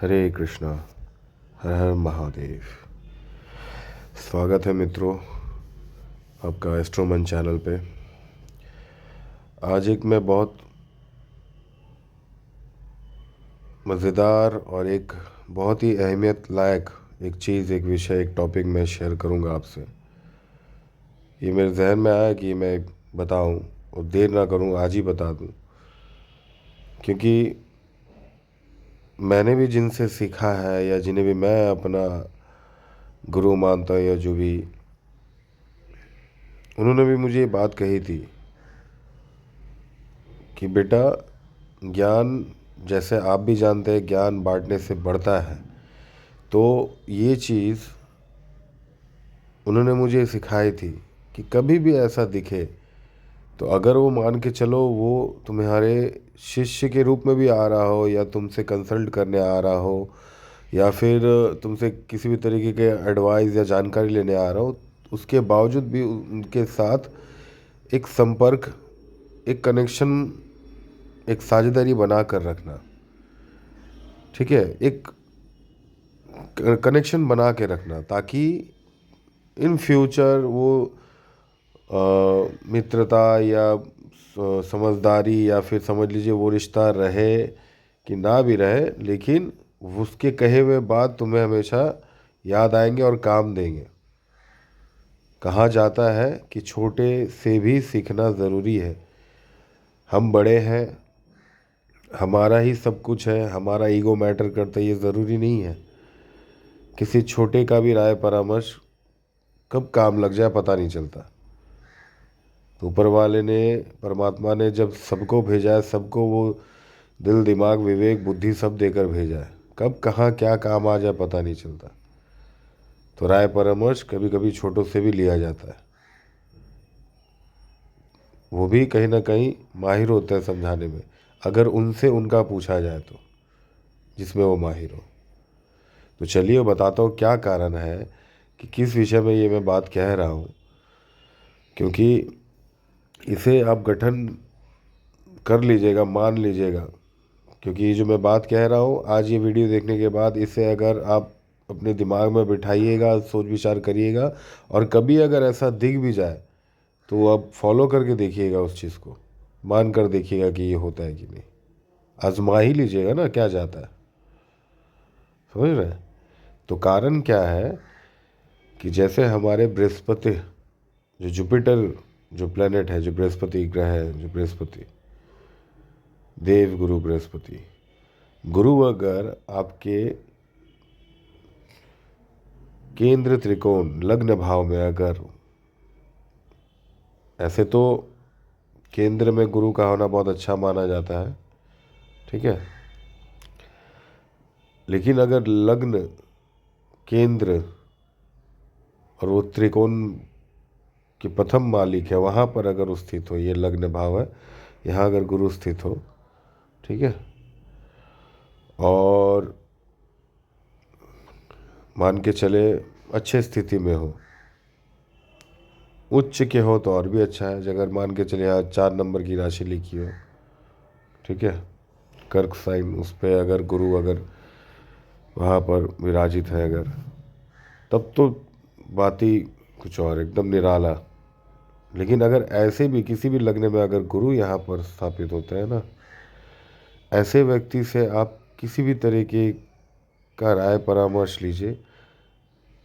हरे कृष्णा। हर हर महादेव। स्वागत है मित्रों आपका एस्ट्रोमन चैनल पे। आज एक मैं बहुत मज़ेदार और एक बहुत ही अहमियत लायक एक चीज़, एक विषय, एक टॉपिक मैं शेयर करूंगा आपसे। ये मेरे जहन में आया कि मैं बताऊं और देर ना करूं, आज ही बता दूं। क्योंकि मैंने भी जिनसे सीखा है या जिन्हें भी मैं अपना गुरु मानता हूं या जो भी, उन्होंने भी मुझे ये बात कही थी कि बेटा, ज्ञान जैसे आप भी जानते हैं ज्ञान बांटने से बढ़ता है। तो ये चीज़ उन्होंने मुझे सिखाई थी कि कभी भी ऐसा दिखे तो अगर वो मान के चलो वो तुम्हारे शिष्य के रूप में भी आ रहा हो या तुमसे कंसल्ट करने आ रहा हो या फिर तुमसे किसी भी तरीके के एडवाइस या जानकारी लेने आ रहा हो, उसके बावजूद भी उनके साथ एक संपर्क, एक कनेक्शन, एक साझेदारी बना कर रखना। ठीक है, एक कनेक्शन बना के रखना ताकि इन फ्यूचर वो मित्रता या समझदारी या फिर समझ लीजिए वो रिश्ता रहे कि ना भी रहे, लेकिन उसके कहे हुए बात तुम्हें हमेशा याद आएंगे और काम देंगे। कहा जाता है कि छोटे से भी सीखना ज़रूरी है। हम बड़े हैं, हमारा ही सब कुछ है, हमारा ईगो मैटर करता है, ये ज़रूरी नहीं है। किसी छोटे का भी राय परामर्श कब काम लग जाए पता नहीं चलता। तो ऊपर वाले ने, परमात्मा ने जब सबको भेजा है, सबको वो दिल दिमाग विवेक बुद्धि सब देकर भेजा है, कब कहाँ क्या काम आ जाए पता नहीं चलता। तो राय परामर्श कभी कभी छोटों से भी लिया जाता है। वो भी कहीं ना कहीं माहिर होते हैं समझाने में, अगर उनसे उनका पूछा जाए तो, जिसमें वो माहिर हो। तो चलिए बताता हूँ क्या कारण है कि किस विषय में ये मैं बात कह रहा हूँ। क्योंकि इसे आप गठन कर लीजिएगा, मान लीजिएगा। क्योंकि ये जो मैं बात कह रहा हूँ आज ये वीडियो देखने के बाद, इसे अगर आप अपने दिमाग में बिठाइएगा, सोच विचार करिएगा, और कभी अगर ऐसा दिख भी जाए तो आप फॉलो करके देखिएगा उस चीज़ को, मान कर देखिएगा कि ये होता है कि नहीं। आजमा ही लीजिएगा ना, क्या जाता है। समझ रहे हैं? तो कारण क्या है कि जैसे हमारे बृहस्पति, जो जुपिटर, जो प्लेनेट है, जो बृहस्पति ग्रह है, जो बृहस्पति देव गुरु बृहस्पति, गुरु अगर आपके केंद्र त्रिकोण लग्न भाव में, अगर ऐसे तो केंद्र में गुरु का होना बहुत अच्छा माना जाता है, ठीक है, लेकिन अगर लग्न, केंद्र और वो त्रिकोण के प्रथम मालिक है वहाँ पर अगर वो स्थित हो, ये लग्न भाव है, यहाँ अगर गुरु स्थित हो, ठीक है, और मान के चले अच्छे स्थिति में हो, उच्च के हो तो और भी अच्छा है। अगर मान के चले यहाँ 4 नंबर की राशि लिखी हो, ठीक है, कर्क साइन, उस पर अगर गुरु अगर वहाँ पर विराजित है अगर, तब तो बात ही कुछ और, एकदम निराला। लेकिन अगर ऐसे भी किसी भी लग्न में अगर गुरु यहाँ पर स्थापित होता है ना, ऐसे व्यक्ति से आप किसी भी तरीके का राय परामर्श लीजिए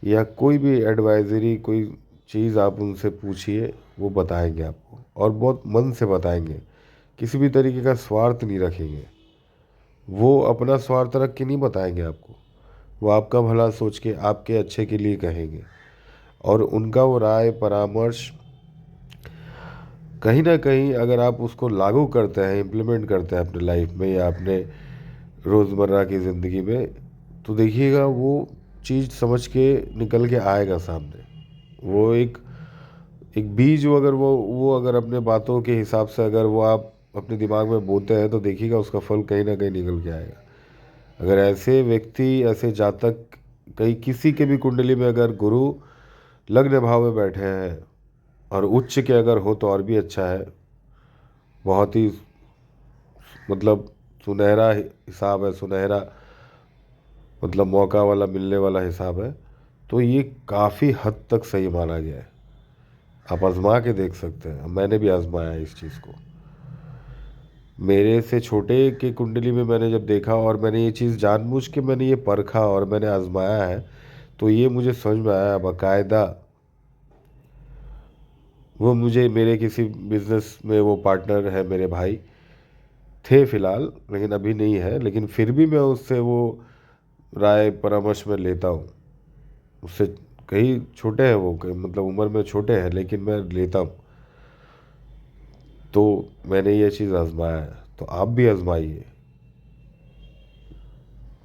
या कोई भी एडवाइजरी, कोई चीज़ आप उनसे पूछिए, वो बताएंगे आपको, और बहुत मन से बताएंगे। किसी भी तरीके का स्वार्थ नहीं रखेंगे। वो अपना स्वार्थ रख के नहीं बताएंगे आपको, वो आपका भला सोच के आपके अच्छे के लिए कहेंगे। और उनका वो राय परामर्श कहीं ना कहीं अगर आप उसको लागू करते हैं, इम्प्लीमेंट करते हैं अपने लाइफ में या अपने रोज़मर्रा की ज़िंदगी में, तो देखिएगा वो चीज़ समझ के निकल के आएगा सामने। वो एक एक बीज, वो अगर वो अगर अपने बातों के हिसाब से अगर वो आप अपने दिमाग में बोते हैं तो देखिएगा उसका फल कहीं ना कहीं निकल के आएगा। अगर ऐसे व्यक्ति, ऐसे जातक, कहीं किसी के भी कुंडली में अगर गुरु लग्न भाव में बैठे हैं और उच्च के अगर हो तो और भी अच्छा है। बहुत ही मतलब सुनहरा हिसाब है, सुनहरा मतलब मौका वाला मिलने वाला हिसाब है, तो ये काफ़ी हद तक सही माना गया है। आप आजमा के देख सकते हैं, मैंने भी आजमाया है इस चीज़ को। मेरे से छोटे की कुंडली में मैंने जब देखा और मैंने ये चीज़ जानबूझ के मैंने ये परखा और मैंने आजमाया है, तो ये मुझे समझ में आया बाकायदा। वो मुझे मेरे किसी बिजनेस में वो पार्टनर है, मेरे भाई थे फिलहाल, लेकिन अभी नहीं है, लेकिन फिर भी मैं उससे वो राय परामर्श में लेता हूँ। उससे कहीं छोटे हैं वो, कहीं मतलब उम्र में छोटे हैं, लेकिन मैं लेता हूँ। तो मैंने ये चीज़ आजमाया है, तो आप भी आजमाइए।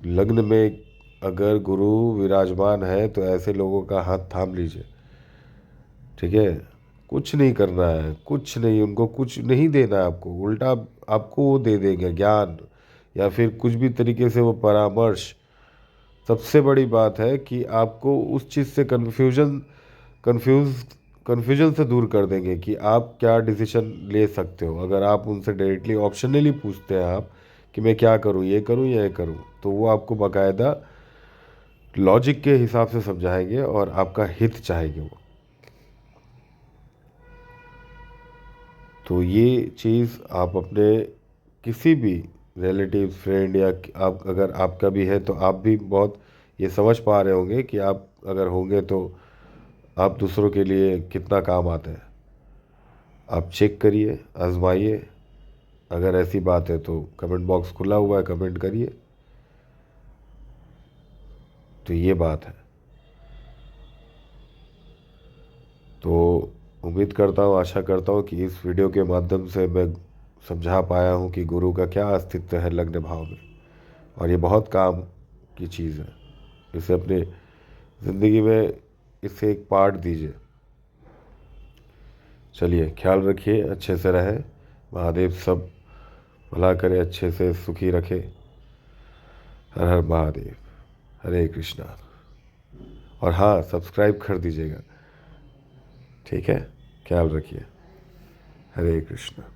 लग्न में अगर गुरु विराजमान है तो ऐसे लोगों का हाथ थाम लीजिए, ठीक है। कुछ नहीं करना है, कुछ नहीं, उनको कुछ नहीं देना है आपको, उल्टा आपको वो दे देंगे ज्ञान या फिर कुछ भी तरीके से वो परामर्श। सबसे बड़ी बात है कि आपको उस चीज़ से कंफ्यूज कन्फ्यूजन से दूर कर देंगे कि आप क्या डिसीजन ले सकते हो। अगर आप उनसे डायरेक्टली ऑप्शनली पूछते हैं आप कि मैं क्या करूं, ये करूं या ये करूं, तो वो आपको बाकायदा लॉजिक के हिसाब से समझाएंगे और आपका हित चाहेंगे वो। तो ये चीज़ आप अपने किसी भी रिलेटिव फ्रेंड या आप अगर आपका भी है तो आप भी बहुत ये समझ पा रहे होंगे कि आप अगर होंगे तो आप दूसरों के लिए कितना काम आते हैं। आप चेक करिए, आजमाइए। अगर ऐसी बात है तो कमेंट बॉक्स खुला हुआ है, कमेंट करिए। तो ये बात है। तो उम्मीद करता हूँ, आशा करता हूँ कि इस वीडियो के माध्यम से मैं समझा पाया हूँ कि गुरु का क्या अस्तित्व है लग्न भाव में, और ये बहुत काम की चीज़ है। इसे अपने ज़िंदगी में इसे एक पार्ट दीजिए। चलिए, ख्याल रखिए, अच्छे से रहे। महादेव सब भला करे, अच्छे से सुखी रखे। हर हर महादेव। हरे कृष्णा। और हाँ, सब्सक्राइब कर दीजिएगा, ठीक है। ख्याल रखिए। हरे कृष्णा।